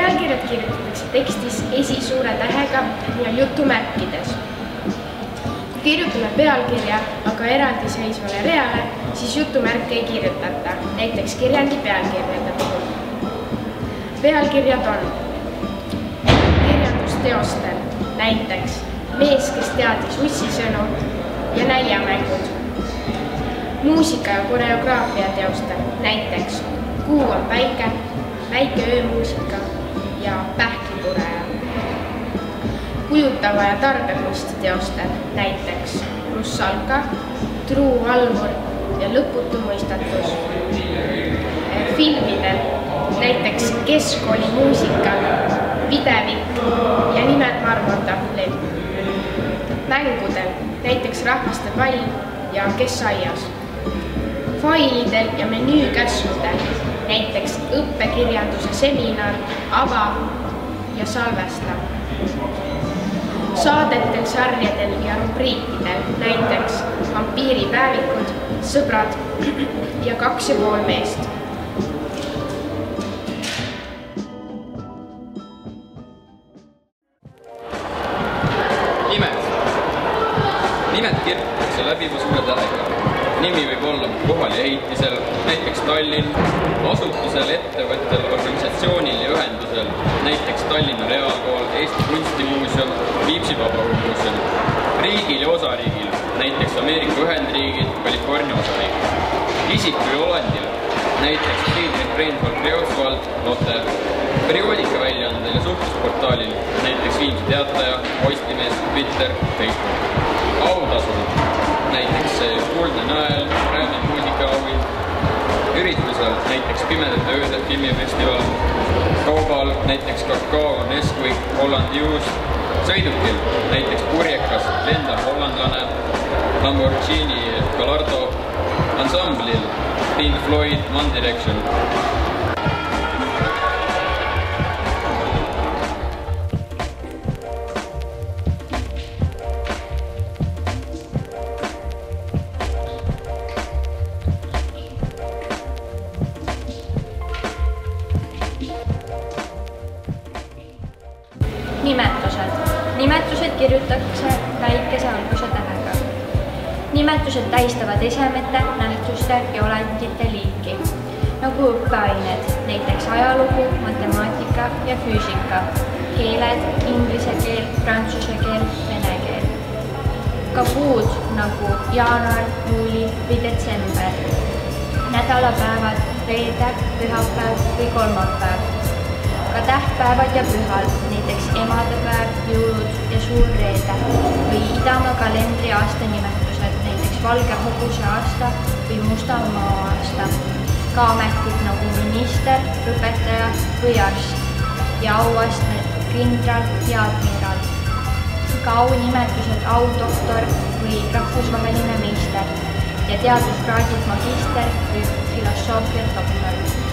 Pealkirjad kirjutatakse tekstis esisuure tähega ja jutumärkides. Kui kirjutame pealkirja aga eraldiseisvale reale, siis jutumärke ei kirjutata, näiteks kirjandi pealkirjade puhul. Pealkirjad on kirjandusteostel, näiteks Mees, kes teadis ussisõnu ja Näljamängud. Muusika ja koreograafia teostel, näiteks Kuu on päike, Väike öömuusika ja Pähklipureja. Kujutava ja tarbekunsti teostel, näiteks Russalka, Truu valvur ja Lõputu mõistatus. Filmidel, näiteks Keskkooli muusika, Pidevik ja Nimed Marmordav lend. Mängudel, näiteks Rahvaste pall ja Kes aias. Failidel ja menüükäskudel, näiteks õppekirjanduse seminar, Ava ja Salvesta. Saadetel, sarjadel ja rubriikidel, näiteks Vampiiripäevikud, Sõbrad ja 2,5 meest. Nimed kirjutatakse läbiva suure tähega. Nimi võib olla kohal ja ehitisel, näiteks Tallinn, asutusel, ettevõttel, organisatsioonil ja ühendusel, näiteks Tallinna Reaalkool, Eesti Kunstimuuseum, Viimsi Vabaõhumuuseum, riigil ja osariigil, näiteks Ameerika Ühendriigid, California osariik, isikul ja olendil, näiteks Friedrich Reinhold Kreutzwald, notar, perioodikaväljaandel ja suhtlusportaalil, näiteks Viimsi Teataja, Postimees, Twitter, Facebook. Autasul, näiteks Kuldne Nael, Rääne muusikaauhind, üritusel, näiteks Pimedate ööde filmifestival, kaubal, näiteks Kakao, Nesquik, Hollandi juust, sõidukil, näiteks Purjekas, Lendav hollandlane, Lamborghini Gallardo, ansamblil, Pink Floyd, One Direction. Nimetused kirjutatakse väikese alguse tähega. Nimetused tähistavad esemete, nähtuste ja olendite liiki, nagu õppeained, näiteks ajalugu, matemaatika ja füüsika, keeled, inglise keel, prantsuse keel, vene keel. Ka kuud nagu jaanuar, juuli või detsember, nädalapäevad, reede, pühapäev või kolmapäev. Ka tähtpäevad ja pühad, näiteks emadepäev, jõulud ja suur reede või Idamaa kalendri aastanimetused, näiteks valge hobuse aasta või musta maa aasta. Ka ametid nagu minister, õpetaja või arst ja auastmed kindral ja admiral. Ka aunimetused audoktor või rahvusvaheline meister ja teaduskraadid magister või filosoofia doktor.